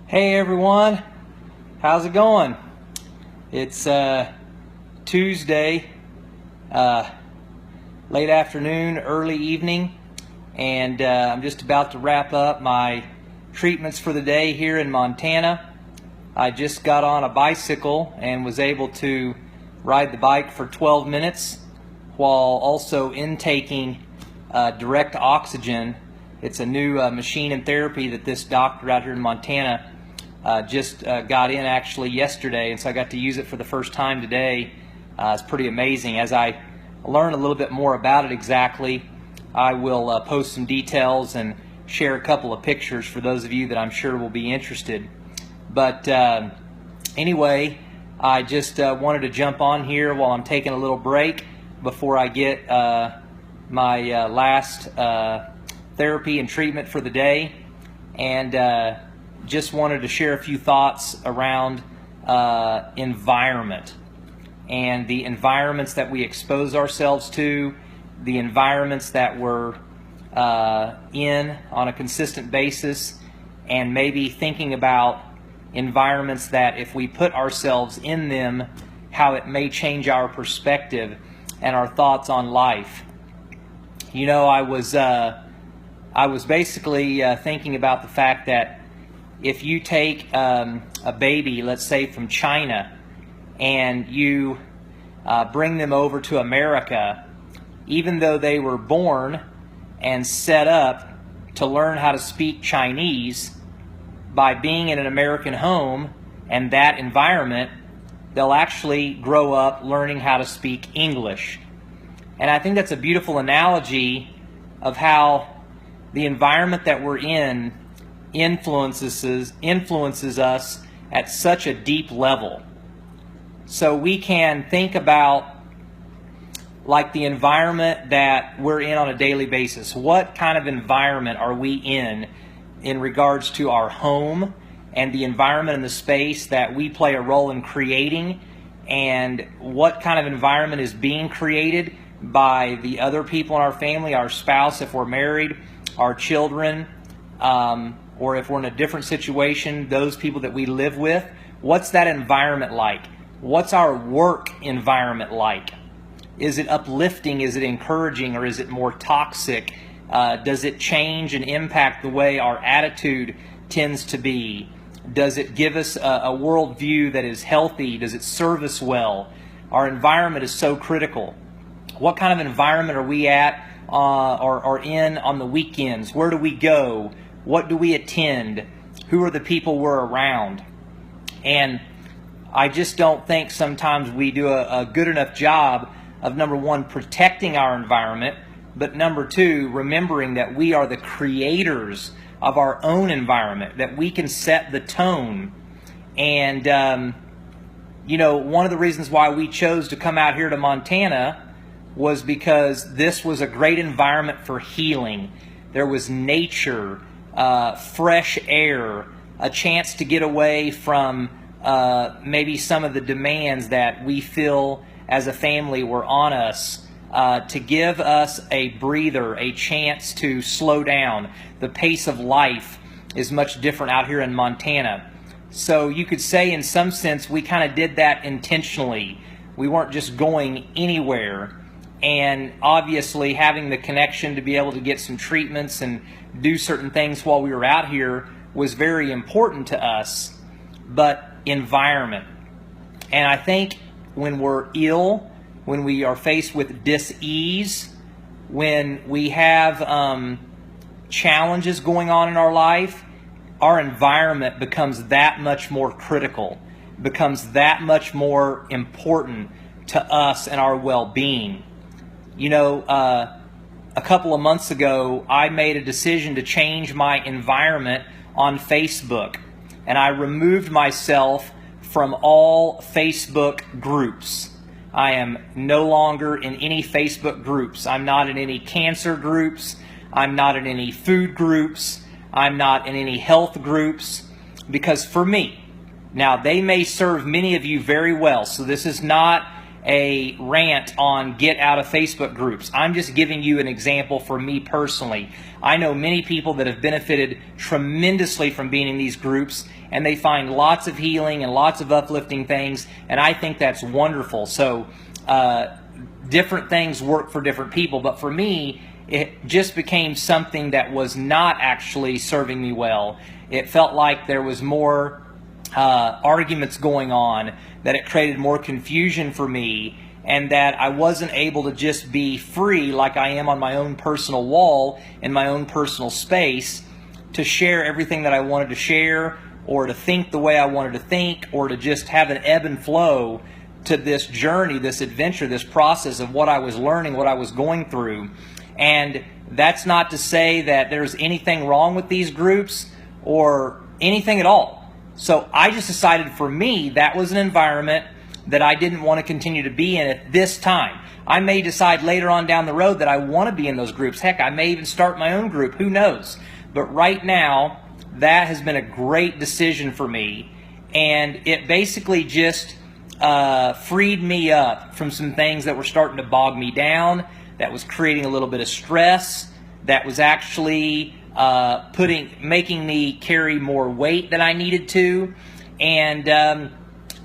Hey everyone, how's it going? It's Tuesday, late afternoon, early evening, and I'm just about to wrap up my treatments for the day here in Montana. I just got on a bicycle and was able to ride the bike for 12 minutes while also intaking direct oxygen. It's a new machine and therapy that this doctor out here in Montana just got in actually yesterday, and so I got to use it for the first time today. It's pretty amazing. As I learn a little bit more about it exactly, I will post some details and share a couple of pictures for those of you that I'm sure will be interested. But anyway, I just wanted to jump on here while I'm taking a little break before I get my last therapy and treatment for the day, and just wanted to share a few thoughts around environment and the environments that we expose ourselves to, the environments that we're in on a consistent basis, and maybe thinking about environments that if we put ourselves in them, how it may change our perspective and our thoughts on life. You know, I was basically thinking about the fact that if you take a baby, let's say from China, and you bring them over to America, even though they were born and set up to learn how to speak Chinese, by being in an American home and that environment, they'll actually grow up learning how to speak English. And I think that's a beautiful analogy of how the environment that we're in influences us at such a deep level. So we can think about like the environment that we're in on a daily basis. What kind of environment are we in regards to our home and the environment and the space that we play a role in creating, and what kind of environment is being created by the other people in our family, our spouse if we're married, our children, or if we're in a different situation, those people that we live with. What's that environment like? What's our work environment like? Is it uplifting? Is it encouraging? Or is it more toxic? Does it change and impact the way our attitude tends to be? Does it give us a worldview that is healthy? Does it serve us well? Our environment is so critical. What kind of environment are we at or in on the weekends? Where do we go? What do we attend? Who are the people we're around? And I just don't think sometimes we do a good enough job of, number one, protecting our environment, but number two, remembering that we are the creators of our own environment, that we can set the tone. And, you know, one of the reasons why we chose to come out here to Montana was because this was a great environment for healing. There was nature, fresh air, a chance to get away from maybe some of the demands that we feel as a family were on us, to give us a breather, a chance to slow down. The pace of life is much different out here in Montana. So you could say in some sense we kind of did that intentionally. We weren't just going anywhere. And obviously having the connection to be able to get some treatments and do certain things while we were out here was very important to us. But environment. And I think when we're ill, when we are faced with dis-ease, when we have challenges going on in our life, our environment becomes that much more critical, becomes that much more important to us and our well-being. You know, a couple of months ago, I made a decision to change my environment on Facebook, and I removed myself from all Facebook groups. I am no longer in any Facebook groups. I'm not in any cancer groups. I'm not in any food groups. I'm not in any health groups, because for me, now they may serve many of you very well, so this is not a rant on get out of Facebook groups. I'm just giving you an example for me personally. I know many people that have benefited tremendously from being in these groups, and they find lots of healing and lots of uplifting things, and I think that's wonderful. So different things work for different people, but for me, it just became something that was not actually serving me well. It felt like there was more arguments going on, that it created more confusion for me, and that I wasn't able to just be free like I am on my own personal wall in my own personal space to share everything that I wanted to share, or to think the way I wanted to think, or to just have an ebb and flow to this journey, this adventure, this process of what I was learning, what I was going through. And that's not to say that there's anything wrong with these groups or anything at all. So I just decided for me that was an environment that I didn't want to continue to be in at this time. I may decide later on down the road that I want to be in those groups. Heck, I may even start my own group. Who knows? But right now, that has been a great decision for me. And it basically just freed me up from some things that were starting to bog me down, that was creating a little bit of stress, that was actually making me carry more weight than I needed to. And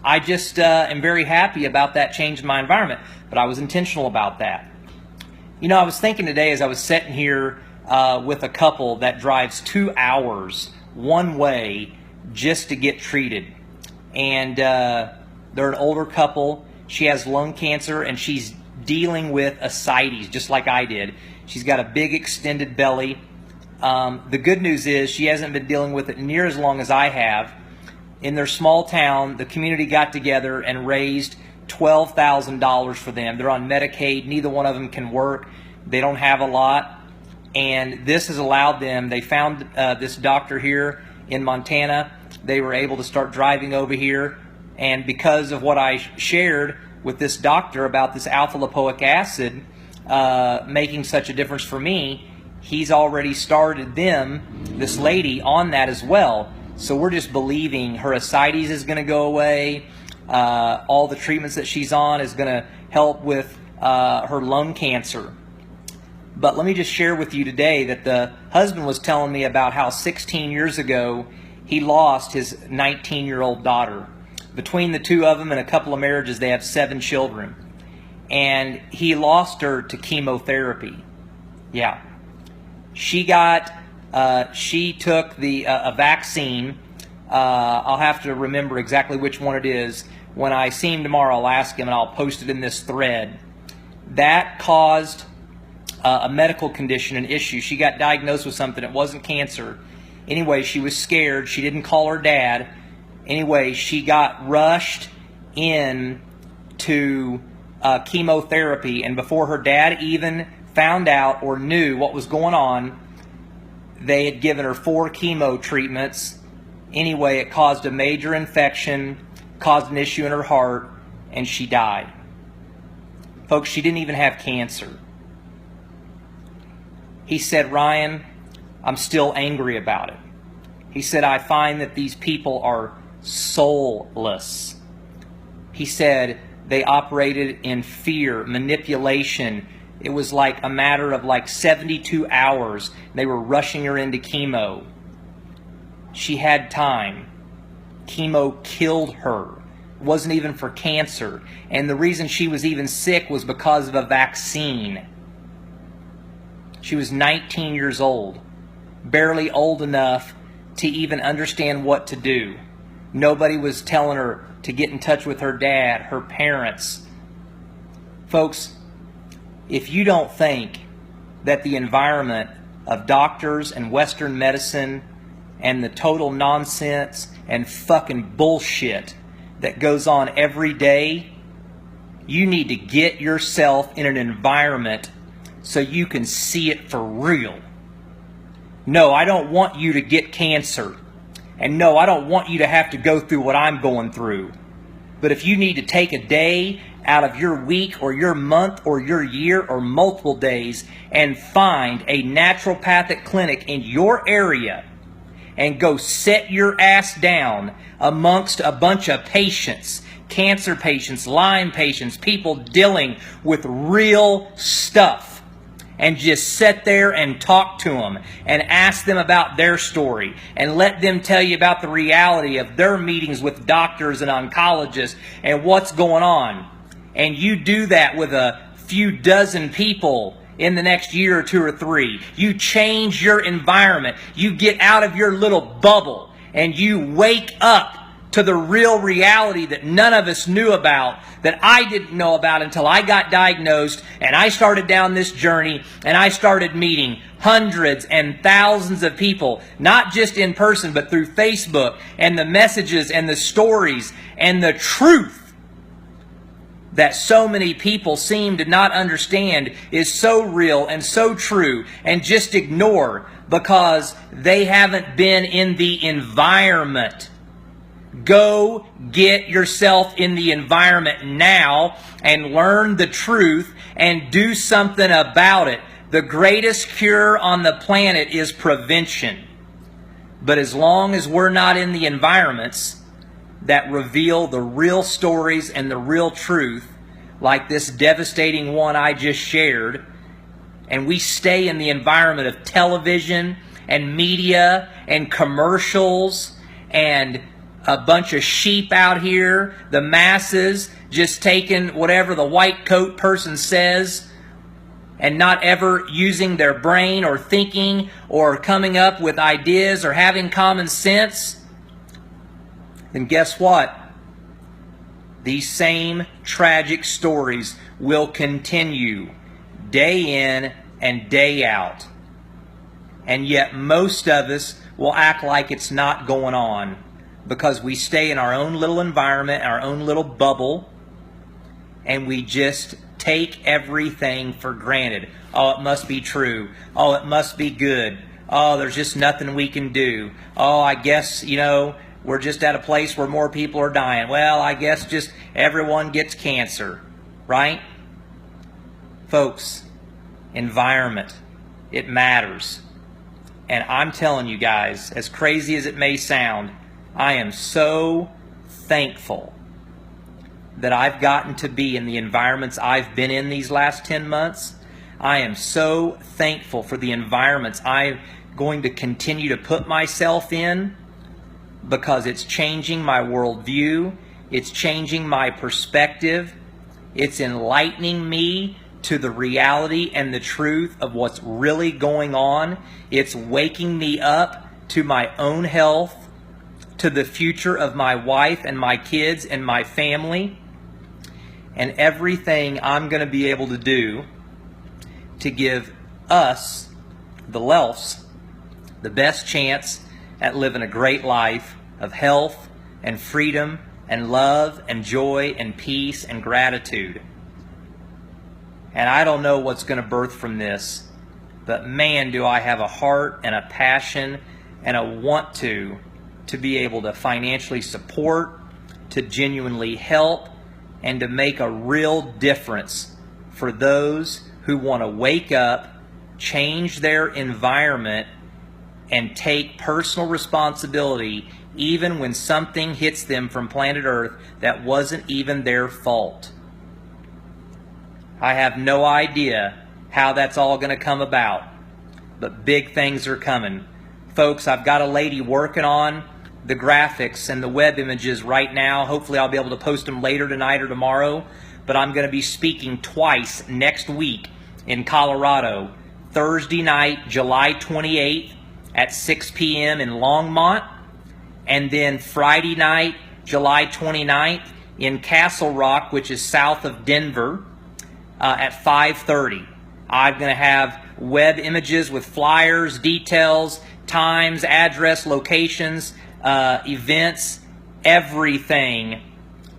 I just am very happy about that change in my environment, but I was intentional about that. You know, I was thinking today as I was sitting here with a couple that drives 2 hours one way just to get treated. And they're an older couple. She has lung cancer, and she's dealing with ascites just like I did. She's got a big extended belly. The good news is she hasn't been dealing with it near as long as I have. In their small town, the community got together and raised $12,000 for them. They're on Medicaid. Neither one of them can work. They don't have a lot. And this has allowed them, they found this doctor here in Montana. They were able to start driving over here. And because of what I shared with this doctor about this alpha lipoic acid making such a difference for me, he's already started this lady, on that as well. So we're just believing her ascites is going to go away. All the treatments that she's on is going to help with her lung cancer. But let me just share with you today that the husband was telling me about how 16 years ago he lost his 19-year-old daughter. Between the two of them and a couple of marriages, they have 7 children. And he lost her to chemotherapy. Yeah. She took a vaccine. I'll have to remember exactly which one it is. When I see him tomorrow, I'll ask him and I'll post it in this thread. That caused a medical condition, an issue. She got diagnosed with something. It wasn't cancer. Anyway, she was scared. She didn't call her dad. Anyway, she got rushed in to chemotherapy, and before her dad even found out or knew what was going on, they had given her 4 chemo treatments. Anyway, it caused a major infection, caused an issue in her heart, and she died. Folks, she didn't even have cancer. He said, Ryan, I'm still angry about it. He said, I find that these people are soulless. He said they operated in fear, manipulation. It was like a matter of like 72 hours. They were rushing her into chemo. She had time. Chemo killed her. It wasn't even for cancer. And the reason she was even sick was because of a vaccine. She was 19 years old, barely old enough to even understand what to do. Nobody was telling her to get in touch with her dad, her parents. Folks, if you don't think that the environment of doctors and Western medicine and the total nonsense and fucking bullshit that goes on every day, you need to get yourself in an environment so you can see it for real. No, I don't want you to get cancer. And no, I don't want you to have to go through what I'm going through. But if you need to take a day out of your week or your month or your year or multiple days and find a naturopathic clinic in your area and go sit your ass down amongst a bunch of patients, cancer patients, Lyme patients, people dealing with real stuff, and just sit there and talk to them and ask them about their story and let them tell you about the reality of their meetings with doctors and oncologists and what's going on. And you do that with a few dozen people in the next year or 2 or 3. You change your environment. You get out of your little bubble and you wake up to the real reality that none of us knew about, that I didn't know about until I got diagnosed and I started down this journey and I started meeting hundreds and thousands of people, not just in person, but through Facebook and the messages and the stories and the truth that so many people seem to not understand is so real and so true and just ignore because they haven't been in the environment. Go get yourself in the environment now and learn the truth and do something about it. The greatest cure on the planet is prevention. But as long as we're not in the environments that reveal the real stories and the real truth, like this devastating one I just shared, and we stay in the environment of television and media and commercials and a bunch of sheep out here, the masses just taking whatever the white coat person says and not ever using their brain or thinking or coming up with ideas or having common sense, then guess what? These same tragic stories will continue day in and day out. And yet most of us will act like it's not going on, because we stay in our own little environment, our own little bubble, and we just take everything for granted. Oh, it must be true. Oh, it must be good. Oh, there's just nothing we can do. Oh, I guess, we're just at a place where more people are dying. Well, I guess just everyone gets cancer, right? Folks, environment, it matters. And I'm telling you guys, as crazy as it may sound, I am so thankful that I've gotten to be in the environments I've been in these last 10 months. I am so thankful for the environments I'm going to continue to put myself in, because it's changing my worldview, it's changing my perspective, it's enlightening me to the reality and the truth of what's really going on. It's waking me up to my own health, to the future of my wife and my kids and my family, and everything I'm going to be able to do to give us, the Lelfs, the best chance at living a great life of health and freedom and love and joy and peace and gratitude. And I don't know what's going to birth from this, but man, do I have a heart and a passion and a want to be able to financially support, to genuinely help, and to make a real difference for those who want to wake up, change their environment, and take personal responsibility even when something hits them from planet Earth that wasn't even their fault. I have no idea how that's all going to come about, but big things are coming. Folks, I've got a lady working on the graphics and the web images right now. Hopefully I'll be able to post them later tonight or tomorrow, but I'm going to be speaking twice next week in Colorado. Thursday night, July 28th at 6 p.m. in Longmont, and then Friday night, July 29th in Castle Rock, which is south of Denver, at 5:30. I'm going to have web images with flyers, details, times, address, locations, events, everything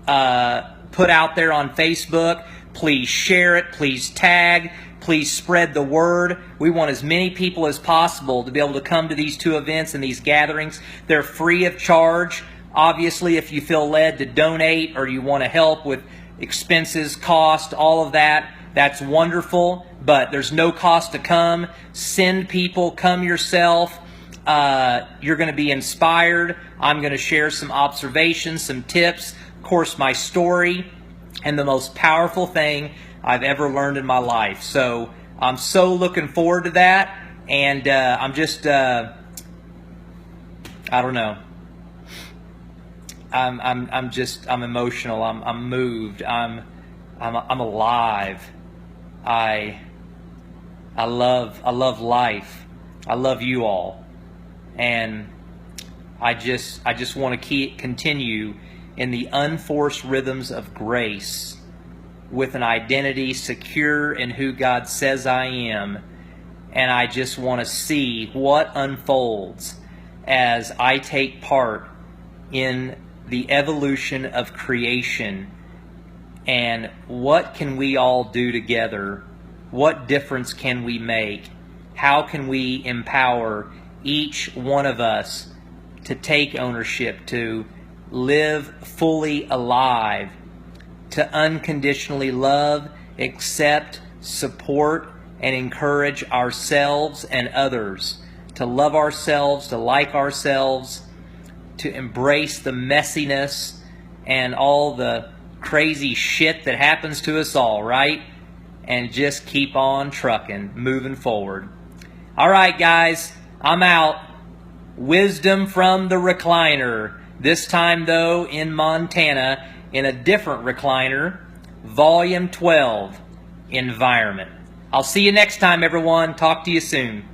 put out there on Facebook. Please share it. Please tag. Please spread the word. We want as many people as possible to be able to come to these two events and these gatherings. They're free of charge. Obviously, if you feel led to donate or you want to help with expenses, cost, all of that, that's wonderful, but there's no cost to come. Send people, come yourself. You're going to be inspired. I'm going to share some observations, some tips, of course, my story and the most powerful thing I've ever learned in my life. So I'm so looking forward to that, and I'm just, I don't know. I'm emotional. I'm moved. I'm alive. I love life. I love you all, and I just want to continue in the unforced rhythms of grace, with an identity secure in who God says I am, and I just want to see what unfolds as I take part in the evolution of creation, and what can we all do together? What difference can we make? How can we empower each one of us to take ownership, to live fully alive, to unconditionally love, accept, support, and encourage ourselves and others, to love ourselves, to like ourselves, to embrace the messiness and all the crazy shit that happens to us all, right? And just keep on trucking, moving forward. All right, guys, I'm out. Wisdom from the recliner. This time, though, in Montana, in a different recliner, Volume 12, Environment. I'll see you next time, everyone. Talk to you soon.